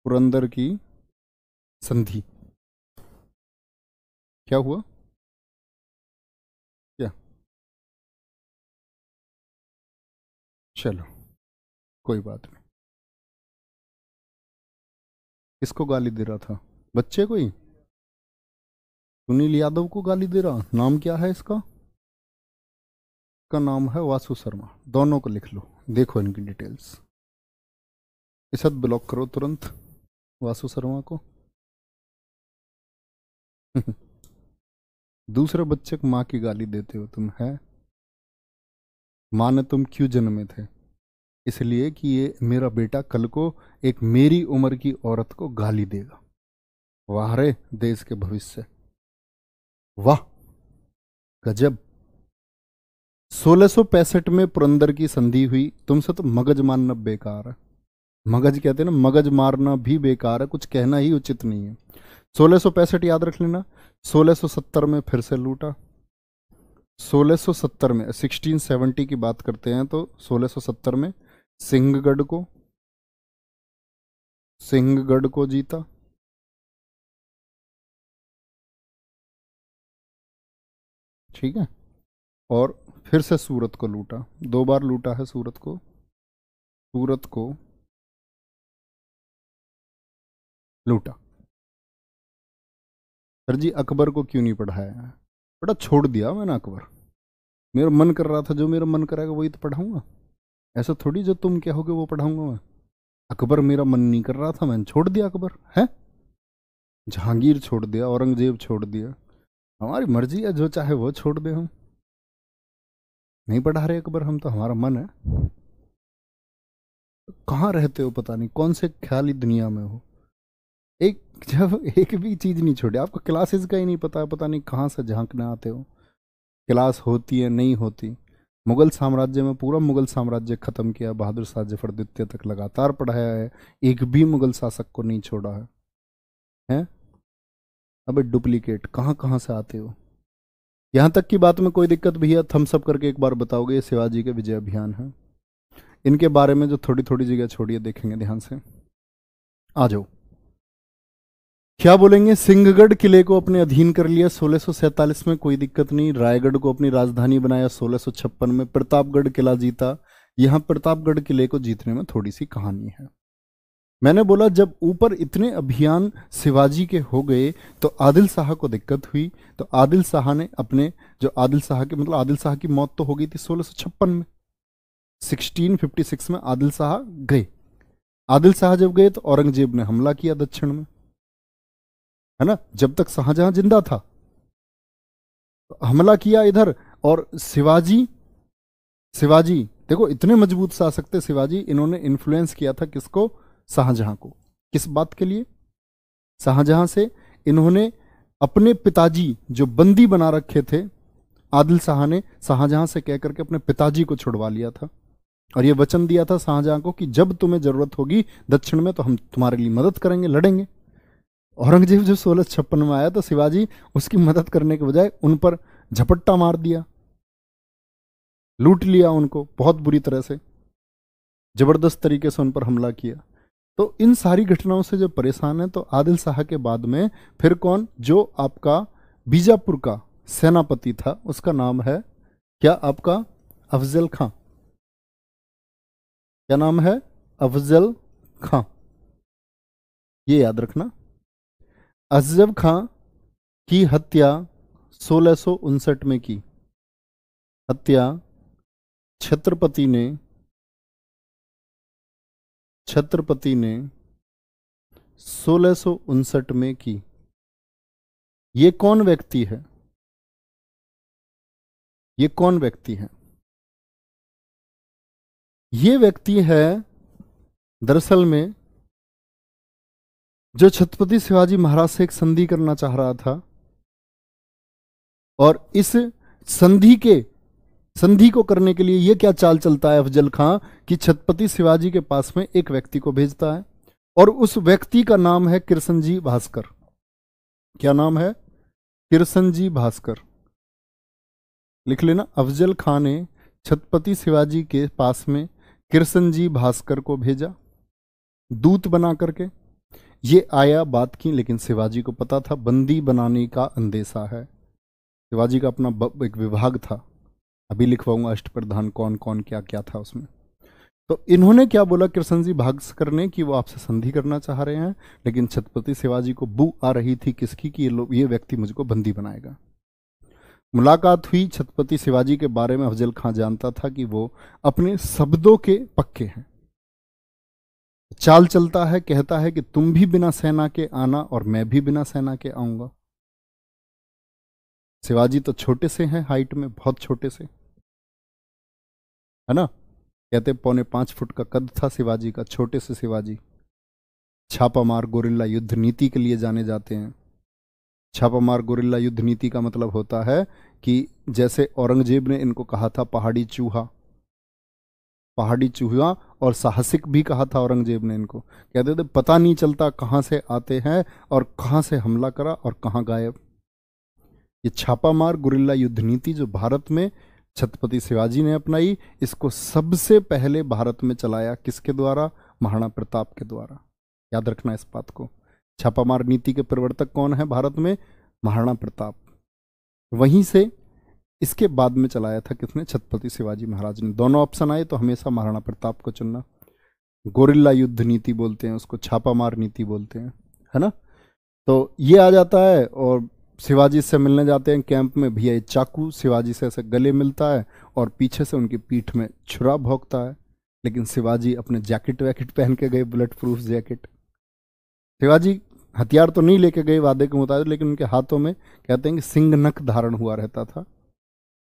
पुरंदर की संधि क्या हुआ, क्या? चलो कोई बात नहीं। किसको गाली दे रहा था? बच्चे को ही? सुनील यादव को गाली दे रहा? नाम क्या है इसका? इसका नाम है वासु शर्मा। दोनों को लिख लो, देखो इनकी डिटेल्स। इस हद ब्लॉक करो तुरंत वासु शर्मा को। दूसरे बच्चे को माँ की गाली देते हो तुम, है? माँ ने तुम क्यों जन्मे थे? इसलिए कि ये मेरा बेटा कल को एक मेरी उम्र की औरत को गाली देगा। वाह रे देश के भविष्य, वाह गजब। 1665 में पुरंदर की संधि हुई। तुमसे तो मगज मारना बेकार है। मगज कहते हैं ना, मगज मारना भी बेकार है, कुछ कहना ही उचित नहीं है। 1665 याद रख लेना। 1670 में फिर से लूटा। 1670 में, 1670 की बात करते हैं तो 1670 में सिंहगढ़ को जीता। ठीक है। और फिर से सूरत को लूटा, 2 बार लूटा है सूरत को। सूरत को लूटा। सर जी अकबर को क्यों नहीं पढ़ाया? बड़ा छोड़ दिया मैंने अकबर। मेरा मन कर रहा था, जो मेरा मन करेगा वही तो पढ़ाऊंगा। ऐसा थोड़ी जो तुम कहोगे वो पढ़ाऊंगा मैं। अकबर मेरा मन नहीं कर रहा था, मैंने छोड़ दिया अकबर। है जहांगीर छोड़ दिया, औरंगजेब छोड़ दिया, हमारी मर्जी है, जो चाहे वो छोड़ दे। हम नहीं पढ़ा रहे अकबर, हम तो हमारा मन है। कहाँ रहते हो पता नहीं, कौन से ख्याली दुनिया में हो। एक जब एक भी चीज नहीं छोड़े, आपको क्लासेस का ही नहीं पता, पता नहीं कहाँ से झांकने आते हो। क्लास होती है नहीं होती। मुगल साम्राज्य में पूरा मुगल साम्राज्य खत्म किया, बहादुर शाह जफर द्वितीय तक लगातार पढ़ाया है, एक भी मुगल शासक को नहीं छोड़ा है। हैं? अबे डुप्लीकेट कहाँ कहाँ से आते हो। यहाँ तक की बात में कोई दिक्कत भैया थम्स अप करके एक बार बताओगे, ये शिवाजी के विजय अभियान है। इनके बारे में जो थोड़ी थोड़ी जगह छोड़िए, देखेंगे ध्यान से। आ जाओ, क्या बोलेंगे? सिंहगढ़ किले को अपने अधीन कर लिया 1647 में, कोई दिक्कत नहीं। रायगढ़ को अपनी राजधानी बनाया 1656 में। प्रतापगढ़ किला जीता। यहां प्रतापगढ़ किले को जीतने में थोड़ी सी कहानी है। मैंने बोला जब ऊपर इतने अभियान शिवाजी के हो गए तो आदिल शाह को दिक्कत हुई। तो आदिल शाह ने अपने, जो आदिल शाह के मतलब आदिल शाह की मौत तो हो गई थी 1656 में। 1656 में आदिल शाह गए। आदिल शाह जब गए तो औरंगजेब ने हमला किया दक्षिण में, है ना। जब तक शाहजहां जिंदा था तो हमला किया इधर। और शिवाजी शिवाजी देखो इतने मजबूत शासक थे शिवाजी, इन्होंने इन्फ्लुएंस किया था किसको? शाहजहां को। किस बात के लिए? शाहजहां से इन्होंने अपने पिताजी जो बंदी बना रखे थे, आदिल शाह ने शाहजहां से कह करके अपने पिताजी को छुड़वा लिया था। और ये वचन दिया था शाहजहां को कि जब तुम्हें जरूरत होगी दक्षिण में तो हम तुम्हारे लिए मदद करेंगे, लड़ेंगे। औरंगजेब जब 1656 में आया तो शिवाजी उसकी मदद करने के बजाय उन पर झपट्टा मार दिया, लूट लिया उनको बहुत बुरी तरह से, जबरदस्त तरीके से उन पर हमला किया। तो इन सारी घटनाओं से जब परेशान है तो आदिल शाह के बाद में फिर कौन? जो आपका बीजापुर का सेनापति था, उसका नाम है क्या आपका? अफजल खां। क्या नाम है? अफजल खां। ये याद रखना। अफजल खां की हत्या 1659 में की। हत्या छत्रपति ने छत्रपति ने 1659 में की। ये कौन व्यक्ति है? ये कौन व्यक्ति है? ये व्यक्ति है दरअसल में जो छत्रपति शिवाजी महाराज से एक संधि करना चाह रहा था, और इस संधि को करने के लिए ये क्या चाल चलता है अफजल खां कि छत्रपति शिवाजी के पास में एक व्यक्ति को भेजता है, और उस व्यक्ति का नाम है किरसनजी भास्कर। क्या नाम है? किरसनजी भास्कर। लिख लेना। अफजल खां ने छत्रपति शिवाजी के पास में किरसनजी भास्कर को भेजा दूत बना करके। ये आया, बात की, लेकिन शिवाजी को पता था बंदी बनाने का अंदेशा है। शिवाजी का अपना एक विभाग था, अभी लिखवाऊंगा अष्टप्रधान कौन कौन क्या क्या था उसमें। तो इन्होंने क्या बोला किरसनजी भास्कर ने कि वो आपसे संधि करना चाह रहे हैं, लेकिन छत्रपति शिवाजी को बू आ रही थी किसकी कि ये व्यक्ति मुझको बंदी बनाएगा। मुलाकात हुई। छत्रपति शिवाजी के बारे में अफजल खां जानता था कि वो अपने शब्दों के पक्के हैं। चाल चलता है, कहता है कि तुम भी बिना सेना के आना और मैं भी बिना सेना के आऊंगा। शिवाजी तो छोटे से हैं, हाइट में बहुत छोटे से, है ना। कहते 4.25 फुट का कद था शिवाजी का, छोटे से शिवाजी। छापामार गोरिल्ला युद्ध नीति के लिए जाने जाते हैं। छापामार गोरिल्ला युद्ध नीति का मतलब होता है कि जैसे औरंगजेब ने इनको कहा था पहाड़ी चूहा और साहसिक भी कहा था औरंगजेब ने इनको। कहते थे पता नहीं चलता कहाँ से आते हैं और कहाँ से हमला करा और कहाँ गायब। ये छापामार गुरिल्ला युद्ध नीति जो भारत में छत्रपति शिवाजी ने अपनाई, इसको सबसे पहले भारत में चलाया किसके द्वारा? महाराणा प्रताप के द्वारा। याद रखना इस बात को। छापामार नीति के प्रवर्तक कौन है भारत में? महाराणा प्रताप। वहीं से इसके बाद में चलाया था किसने? छत्रपति शिवाजी महाराज ने। दोनों ऑप्शन आए तो हमेशा महाराणा प्रताप को चुनना। गोरिल्ला युद्ध नीति बोलते हैं उसको, छापामार नीति बोलते हैं, है ना। तो ये आ जाता है और शिवाजी से मिलने जाते हैं कैंप में। भैया चाकू शिवाजी से ऐसे गले मिलता है और पीछे से उनकी पीठ में छुरा भोंकता है, लेकिन शिवाजी अपने जैकेट वैकेट पहन के गए, बुलेट प्रूफ जैकेट। शिवाजी हथियार तो नहीं लेके गए वादे के मुताबिक, लेकिन उनके हाथों में कहते हैं कि सिंह नख धारण हुआ रहता था,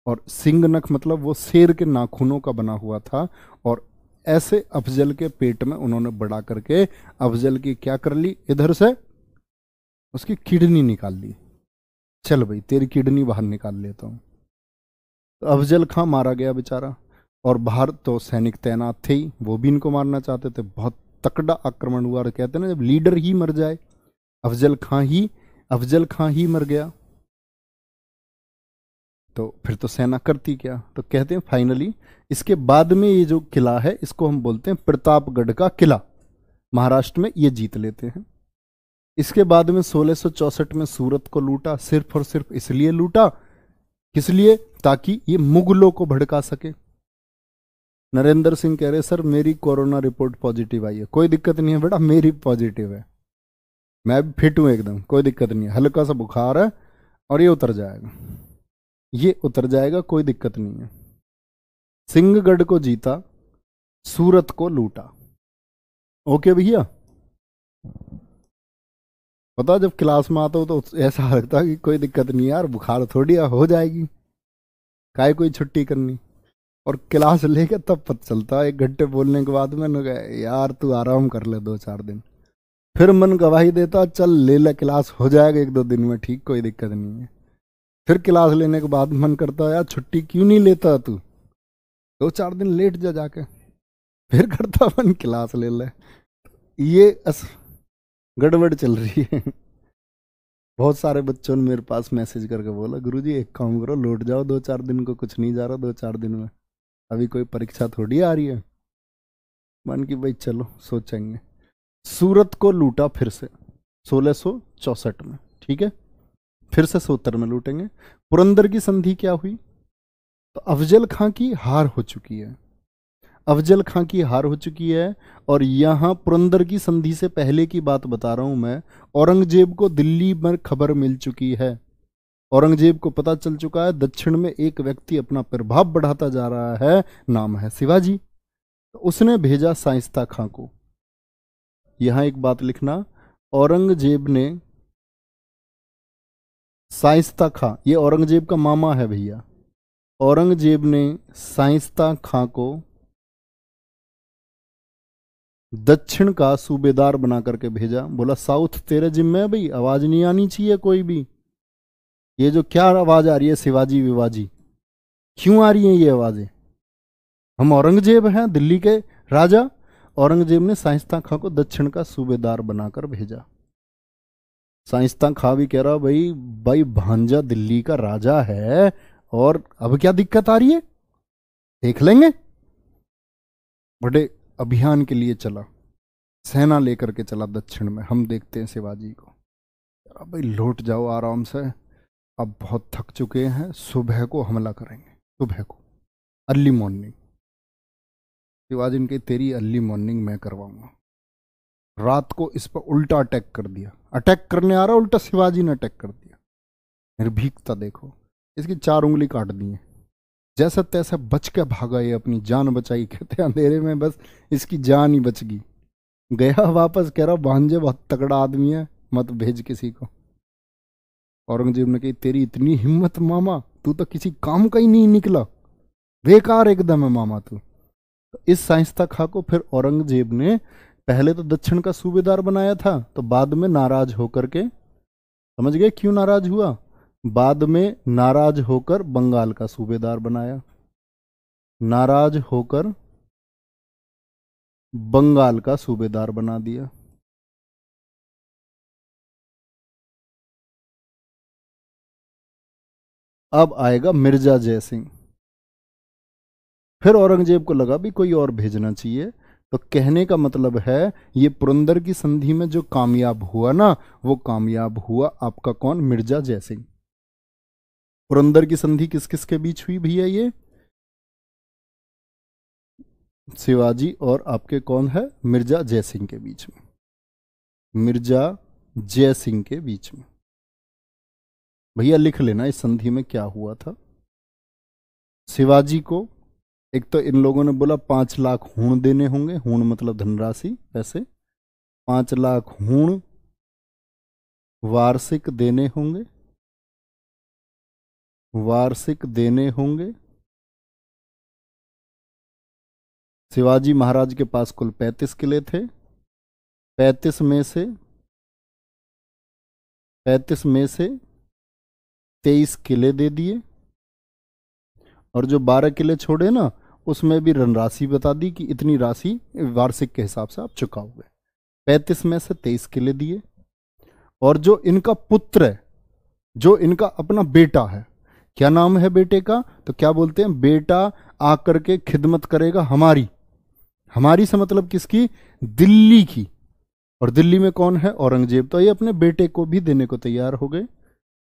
और सिंह नख मतलब वो शेर के नाखूनों का बना हुआ था। और ऐसे अफजल के पेट में उन्होंने बड़ा करके अफजल की क्या कर ली? इधर से उसकी किडनी निकाल ली। चल भाई तेरी किडनी बाहर निकाल लेता हूं। तो अफजल खां मारा गया बेचारा, और बाहर तो सैनिक तैनात थे ही, वो भी इनको मारना चाहते थे। बहुत तकड़ा आक्रमण हुआ। और कहते हैं ना जब लीडर ही मर जाए, अफजल खां ही मर गया तो फिर तो सेना करती क्या। तो कहते हैं फाइनली इसके बाद में ये जो किला है इसको हम बोलते हैं प्रतापगढ़ का किला, महाराष्ट्र में, ये जीत लेते हैं। इसके बाद में 1664 में सूरत को लूटा, सिर्फ और सिर्फ इसलिए लूटा, किस लिए? ताकि ये मुगलों को भड़का सके। नरेंद्र सिंह कह रहे सर मेरी कोरोना रिपोर्ट पॉजिटिव आई है। कोई दिक्कत नहीं है बेटा, मेरी पॉजिटिव है, मैं भी फिट हूं एकदम, कोई दिक्कत नहीं है। हल्का सा बुखार है और ये उतर जाएगा, ये उतर जाएगा, कोई दिक्कत नहीं है। सिंहगढ़ को जीता, सूरत को लूटा। ओके भैया। पता जब क्लास में आता हो तो ऐसा लगता है कि कोई दिक्कत नहीं यार, बुखार थोड़ी हो जाएगी, काहे कोई छुट्टी करनी। और क्लास लेके तब पता चलता है 1 घंटे बोलने के बाद मैंने कहा यार तू आराम कर ले 2-4 दिन। फिर मन गवाही देता चल ले ले क्लास, हो जाएगा 1-2 दिन में ठीक, कोई दिक्कत नहीं है। फिर क्लास लेने के बाद मन करता यार छुट्टी क्यों नहीं लेता तू, 2-4 दिन लेट जा जाके। फिर करता मन क्लास ले ले। ये गड़बड़ चल रही है। बहुत सारे बच्चों ने मेरे पास मैसेज करके बोला गुरुजी एक काम करो लौट जाओ 2-4 दिन को, कुछ नहीं जा रहा 2-4 दिन में, अभी कोई परीक्षा थोड़ी आ रही है। मन की भाई चलो सोचेंगे। सूरत को लूटा फिर से 1664 में, ठीक है। फिर से 70 में लूटेंगे। पुरंदर की संधि क्या हुई? तो अफजल खां की हार हो चुकी है, अफजल खां की हार हो चुकी है। और यहां पुरंदर की संधि से पहले की बात बता रहा हूं मैं। औरंगजेब को दिल्ली में खबर मिल चुकी है, औरंगजेब को पता चल चुका है दक्षिण में एक व्यक्ति अपना प्रभाव बढ़ाता जा रहा है, नाम है शिवाजी। तो उसने भेजा शाइस्ता खां को यहां एक बात लिखना, औरंगजेब ने शाइस्ता खां, ये औरंगजेब का मामा है भैया, औरंगजेब ने शाइस्ता खां को दक्षिण का सूबेदार बना करके भेजा। बोला साउथ तेरे जिम्मे है भाई, आवाज नहीं आनी चाहिए कोई भी। ये जो क्या आवाज आ रही है शिवाजी विवाजी, क्यों आ रही है ये आवाजें? हम औरंगजेब हैं, दिल्ली के राजा। औरंगजेब ने शाइस्ता खां को दक्षिण का सूबेदार बनाकर भेजा। शाइस्ता खां भी कह रहा भाई भाई भांजा दिल्ली का राजा है, और अब क्या दिक्कत आ रही है, देख लेंगे। बड़े अभियान के लिए चला, सेना लेकर के चला दक्षिण में। हम देखते हैं शिवाजी को, अब भाई लौट जाओ आराम से, अब बहुत थक चुके हैं, सुबह को हमला करेंगे, सुबह को अर्ली मॉर्निंग। शिवाजी ने कही तेरी अर्ली मॉर्निंग मैं करवाऊंगा। रात को इस पर उल्टा अटैक कर दिया, अटैक करने आ रहा उल्टा शिवाजी ने अटैक कर दिया। निर्भीकता देखो, इसकी 4 उंगली काट दी है, जैसा तैसा बच के भागा, ये अपनी जान बचाई। कहते अंधेरे में बस इसकी जान ही बच गई। गया वापस, कह रहा भांजे बहुत तगड़ा आदमी है, मत भेज किसी को। औरंगजेब ने कही तेरी इतनी हिम्मत मामा, तू तो किसी काम का ही नहीं निकला, बेकार एकदम है मामा तू। तो इस शाइस्ता खां को फिर औरंगजेब ने पहले तो दक्षिण का सूबेदार बनाया था, तो बाद में नाराज होकर के, समझ गए क्यों नाराज हुआ, बाद में नाराज होकर बंगाल का सूबेदार बनाया, नाराज होकर बंगाल का सूबेदार बना दिया। अब आएगा मिर्जा जयसिंह। फिर औरंगजेब को लगा भी कोई और भेजना चाहिए, तो कहने का मतलब है ये पुरंदर की संधि में जो कामयाब हुआ ना, वो कामयाब हुआ आपका कौन, मिर्जा जयसिंह। पुरंदर की संधि किस किस के बीच हुई भैया, ये शिवाजी और आपके कौन है, मिर्जा जयसिंह के बीच में, मिर्जा जयसिंह के बीच में। भैया लिख लेना इस संधि में क्या हुआ था। शिवाजी को एक तो इन लोगों ने बोला 5 लाख हूण देने होंगे, हूण मतलब धनराशि, पैसे 5 लाख हूण वार्षिक देने होंगे, वार्षिक देने होंगे। शिवाजी महाराज के पास कुल 35 किले थे, 35 में से 23 किले दे दिए, और जो 12 किले छोड़े ना, उसमें भी धनराशि बता दी कि इतनी राशि वार्षिक के हिसाब से आप चुकाओगे। 35 में से 23 किले दिए। और जो इनका पुत्र है, जो इनका अपना बेटा है, क्या नाम है बेटे का, तो क्या बोलते हैं, बेटा आकर के खिदमत करेगा हमारी, हमारी से मतलब किसकी, दिल्ली की। और दिल्ली में कौन है, औरंगजेब। तो ये अपने बेटे को भी देने को तैयार हो गए।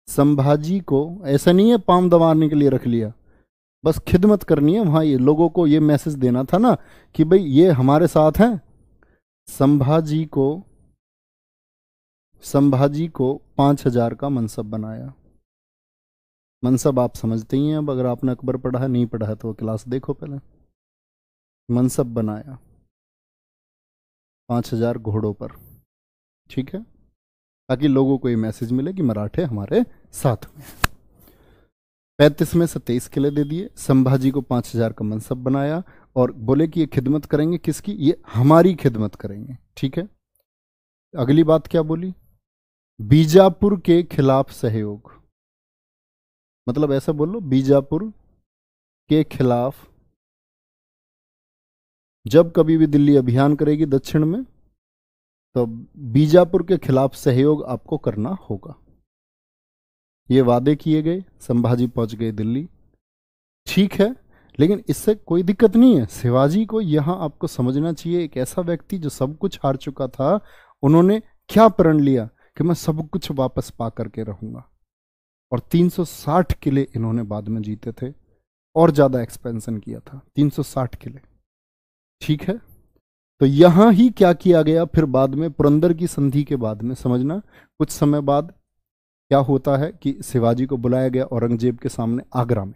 संभाजी को ऐसा नहीं है पाम दबाने के लिए रख लिया, बस खिदमत करनी है वहां, ये लोगों को ये मैसेज देना था ना कि भाई ये हमारे साथ हैं। संभाजी को 5000 का मनसब बनाया। मनसब आप समझते ही हैं, अब अगर आपने अकबर पढ़ा है, नहीं पढ़ा है तो क्लास देखो पहले। मनसब बनाया 5000 घोड़ों पर, ठीक है, ताकि लोगों को ये मैसेज मिले कि मराठे हमारे साथ में। 35 में से 23 किले दे दिए। संभाजी को 5000 का मनसब बनाया और बोले कि ये खिदमत करेंगे किसकी, ये हमारी खिदमत करेंगे, ठीक है। अगली बात क्या बोली, बीजापुर के खिलाफ सहयोग, मतलब ऐसा बोल लो, बीजापुर के खिलाफ जब कभी भी दिल्ली अभियान करेगी दक्षिण में, तो बीजापुर के खिलाफ सहयोग आपको करना होगा। ये वादे किए गए, संभाजी पहुंच गए दिल्ली, ठीक है। लेकिन इससे कोई दिक्कत नहीं है। शिवाजी को यहां आपको समझना चाहिए, एक ऐसा व्यक्ति जो सब कुछ हार चुका था, उन्होंने क्या प्रण लिया कि मैं सब कुछ वापस पा करके रहूंगा। और 360 किले इन्होंने बाद में जीते थे, और ज्यादा एक्सपेंशन किया था, 360 किले, ठीक है। तो यहां ही क्या किया गया, फिर बाद में पुरंदर की संधि के बाद में समझना, कुछ समय बाद क्या होता है कि शिवाजी को बुलाया गया औरंगजेब के सामने आगरा में।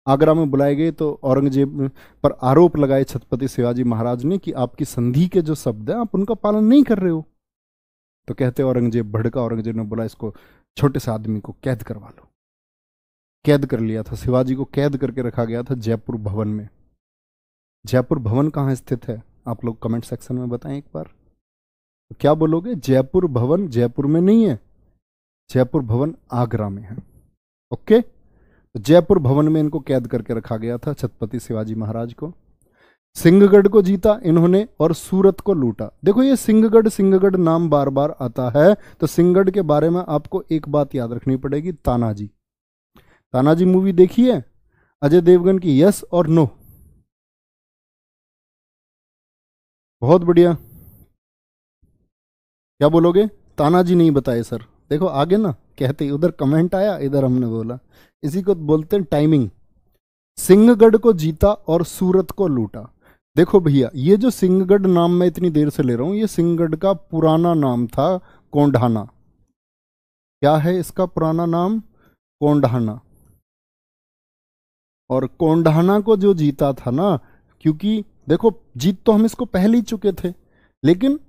आगरा में बुलाए गए तो औरंगजेब पर आरोप लगाए छत्रपति शिवाजी महाराज ने कि आपकी संधि के जो शब्द हैं आप उनका पालन नहीं कर रहे हो। तो कहते औरंगजेब भड़का, औरंगजेब ने बोला इसको छोटे से आदमी को कैद करवा लो। कैद कर लिया था, शिवाजी को कैद करके रखा गया था जयपुर भवन में। जयपुर भवन कहाँ स्थित है आप लोग कमेंट सेक्शन में बताएं एक बार। तो क्या बोलोगे? जयपुर भवन जयपुर में नहीं है, जयपुर भवन आगरा में है। ओके, तो जयपुर भवन में इनको कैद करके रखा गया था छत्रपति शिवाजी महाराज को। सिंहगढ़ को जीता इन्होंने और सूरत को लूटा। देखो ये सिंहगढ़ सिंहगढ़ नाम बार बार आता है, तो सिंहगढ़ के बारे में आपको एक बात याद रखनी पड़ेगी, तानाजी। तानाजी मूवी देखी है अजय देवगन की? यस और नो? बहुत बढ़िया। क्या बोलोगे? तानाजी नहीं बताए सर। देखो आगे ना कहते, उधर कमेंट आया, इधर हमने बोला। इसी को बोलते हैं टाइमिंग। सिंहगढ़ को जीता और सूरत को लूटा। देखो भैया, ये जो सिंहगढ़ नाम मैं इतनी देर से ले रहा हूं, ये सिंहगढ़ का पुराना नाम था कोंढाना। क्या है इसका पुराना नाम? कोंढाना। और कोंढाना को जो जीता था ना, क्योंकि देखो जीत तो हम इसको पहले ही चुके थे, लेकिन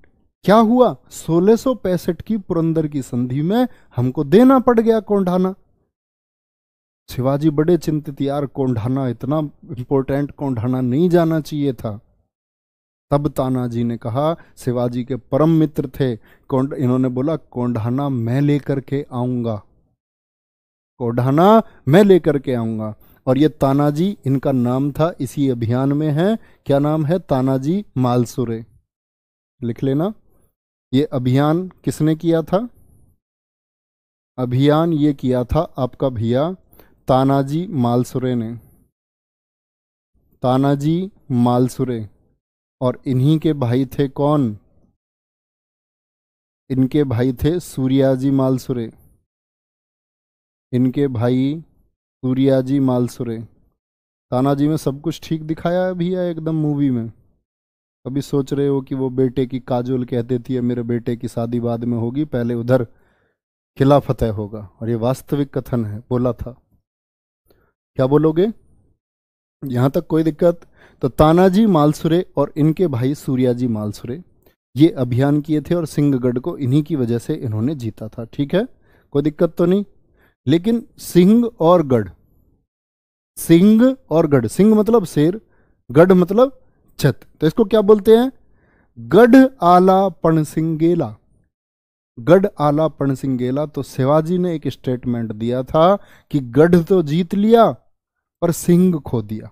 क्या हुआ 1665 की पुरंदर की संधि में हमको देना पड़ गया कोंढाना। शिवाजी बड़े चिंतित, यार कोंढाना इतना इंपॉर्टेंट, कोंढाना नहीं जाना चाहिए था। तब तानाजी ने कहा, शिवाजी के परम मित्र थे, इन्होंने बोला कोंढाना मैं लेकर के आऊंगा, कोंढाना मैं लेकर के आऊंगा। और ये तानाजी इनका नाम था, इसी अभियान में है। क्या नाम है? तानाजी मालसुरे। लिख लेना। ये अभियान किसने किया था? अभियान ये किया था आपका भैया तानाजी मालसुरे ने। तानाजी मालसुरे। और इन्हीं के भाई थे कौन? इनके भाई थे सूर्याजी मालसुरे। इनके भाई सूर्याजी मालसुरे। तानाजी में सब कुछ ठीक दिखाया है भैया एकदम मूवी में। कभी सोच रहे हो कि वो बेटे की काजोल कह देती है मेरे बेटे की शादी बाद में होगी, पहले उधर किला फतेह होगा, और ये वास्तविक कथन है, बोला था। क्या बोलोगे? यहां तक कोई दिक्कत? तो तानाजी मालसुरे और इनके भाई सूर्याजी मालसुरे ये अभियान किए थे और सिंहगढ़ को इन्हीं की वजह से इन्होंने जीता था। ठीक है, कोई दिक्कत तो नहीं। लेकिन सिंह और गढ़, सिंह और गढ़, सिंह मतलब शेर, गढ़ मतलब छत, तो इसको क्या बोलते हैं? गढ़ आला पणसिंगेला। गढ़ आला पणसिंगेला। तो शिवाजी ने एक स्टेटमेंट दिया था कि गढ़ तो जीत लिया पर सिंह खो दिया,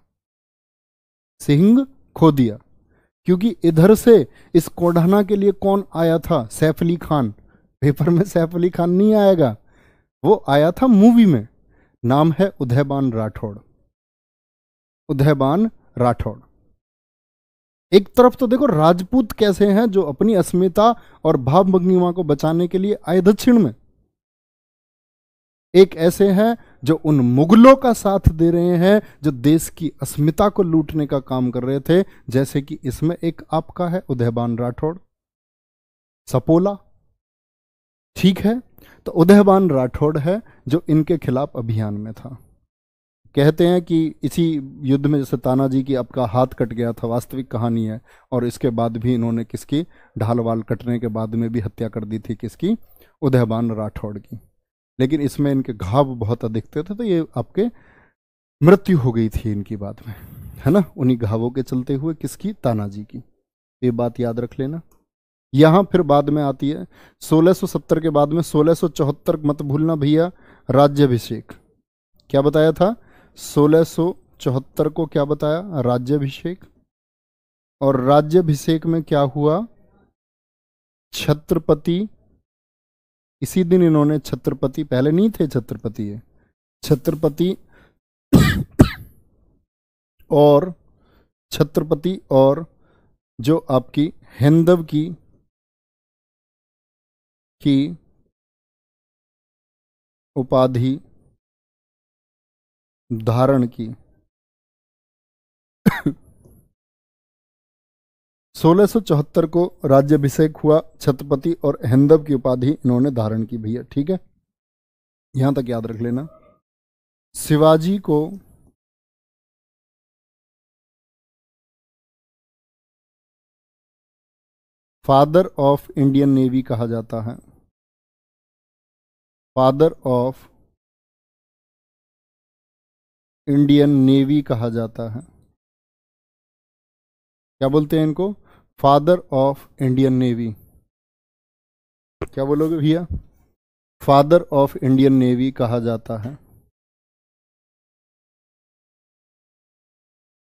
सिंह खो दिया। क्योंकि इधर से इस कोंढाना के लिए कौन आया था? सैफ अली खान। पेपर में सैफ अली खान नहीं आएगा, वो आया था मूवी में। नाम है उदयबान राठौड़। उदयबान राठौड़। एक तरफ तो देखो राजपूत कैसे हैं जो अपनी अस्मिता और भाव भंगिमा को बचाने के लिए आए दक्षिण में, एक ऐसे हैं जो उन मुगलों का साथ दे रहे हैं जो देश की अस्मिता को लूटने का काम कर रहे थे। जैसे कि इसमें एक आपका है उदयबान राठौड़, सपोला। ठीक है, तो उदयबान राठौड़ है जो इनके खिलाफ अभियान में था। कहते हैं कि इसी युद्ध में जैसे तानाजी की आपका हाथ कट गया था, वास्तविक कहानी है, और इसके बाद भी इन्होंने किसकी, ढाल वाल कटने के बाद में भी हत्या कर दी थी, किसकी? उदयबान राठौड़ की। लेकिन इसमें इनके घाव बहुत अधिक थे, तो ये आपके मृत्यु हो गई थी इनकी बाद में, है ना, उन्हीं घावों के चलते हुए, किसकी? तानाजी की। ये बात याद रख लेना। यहाँ फिर बाद में आती है 1670 के बाद में 1674, मत भूलना भैया, राज्याभिषेक। क्या बताया था? 1674 को क्या बताया? राज्याभिषेक। और राज्याभिषेक में क्या हुआ? छत्रपति, इसी दिन इन्होंने छत्रपति, पहले नहीं थे छत्रपति, है छत्रपति और छत्रपति और जो आपकी हिंदव की उपाधि धारण की। 1674 को राज्याभिषेक हुआ, छत्रपति और हिंदव की उपाधि इन्होंने धारण की भैया। ठीक है, यहां तक याद रख लेना। शिवाजी को फादर ऑफ इंडियन नेवी कहा जाता है? फादर ऑफ इंडियन नेवी कहा जाता है? क्या बोलते हैं इनको? Father of Indian navy. क्या बोलोगे भैया? फादर ऑफ इंडियन नेवी कहा जाता है।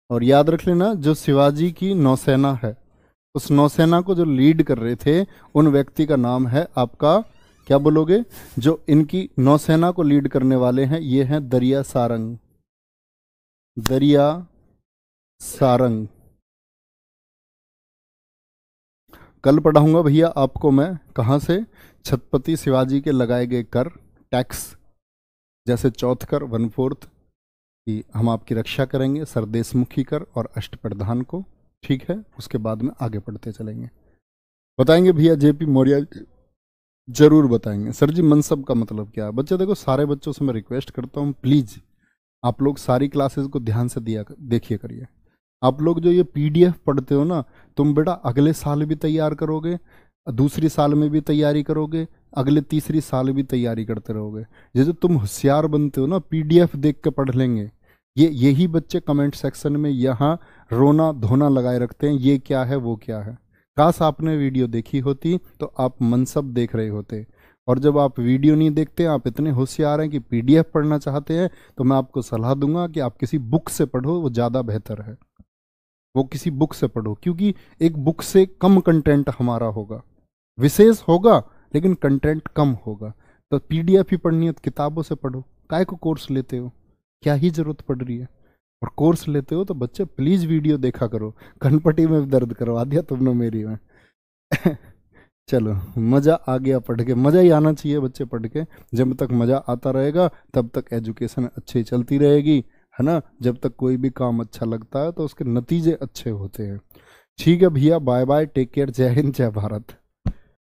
और याद रख लेना, जो शिवाजी की नौसेना है, उस नौसेना को जो लीड कर रहे थे, उन व्यक्ति का नाम है आपका, क्या बोलोगे? जो इनकी नौसेना को लीड करने वाले हैं, ये हैं दरिया सारंग। दरिया सारंग। कल पढ़ाऊंगा भैया आपको मैं कहाँ से छत्रपति शिवाजी के लगाए गए कर, टैक्स, जैसे चौथ कर, 1/4 कि हम आपकी रक्षा करेंगे, सरदेशमुखी कर और अष्टप्रधान को। ठीक है, उसके बाद में आगे पढ़ते चलेंगे। बताएंगे भैया जेपी मौर्य, जरूर बताएंगे। सर जी मनसब का मतलब क्या है? बच्चे देखो, सारे बच्चों से मैं रिक्वेस्ट करता हूँ, प्लीज़ आप लोग सारी क्लासेस को ध्यान से देखिए करिए। आप लोग जो ये पीडीएफ पढ़ते हो ना, तुम बेटा अगले साल भी तैयार करोगे, दूसरी साल में भी तैयारी करोगे, अगले तीसरी साल भी तैयारी करते रहोगे। जैसे तुम होशियार बनते हो ना, पीडीएफ देख के पढ़ लेंगे। यही बच्चे कमेंट सेक्शन में यहाँ रोना धोना लगाए रखते हैं, ये क्या है वो क्या है। काश आपने वीडियो देखी होती तो आप मनसब देख रहे होते। और जब आप वीडियो नहीं देखते, आप इतने होशियार हैं कि पीडीएफ पढ़ना चाहते हैं, तो मैं आपको सलाह दूंगा कि आप किसी बुक से पढ़ो, वो ज़्यादा बेहतर है। वो किसी बुक से पढ़ो, क्योंकि एक बुक से कम कंटेंट हमारा होगा, विशेष होगा लेकिन कंटेंट कम होगा। तो पीडीएफ ही पढ़नी है तो किताबों से पढ़ो। काय को कोर्स लेते हो? क्या ही जरूरत पड़ रही है? और कोर्स लेते हो तो बच्चे प्लीज वीडियो देखा करो। कनपट्टी में भी दर्द करवा दिया तुमने मेरी में। चलो, मज़ा आ गया पढ़ के। मज़ा ही आना चाहिए बच्चे पढ़ के। जब तक मज़ा आता रहेगा तब तक एजुकेशन अच्छी चलती रहेगी, है ना। जब तक कोई भी काम अच्छा लगता है तो उसके नतीजे अच्छे होते हैं। ठीक है भैया, बाय बाय, टेक केयर, जय हिंद, जय भारत।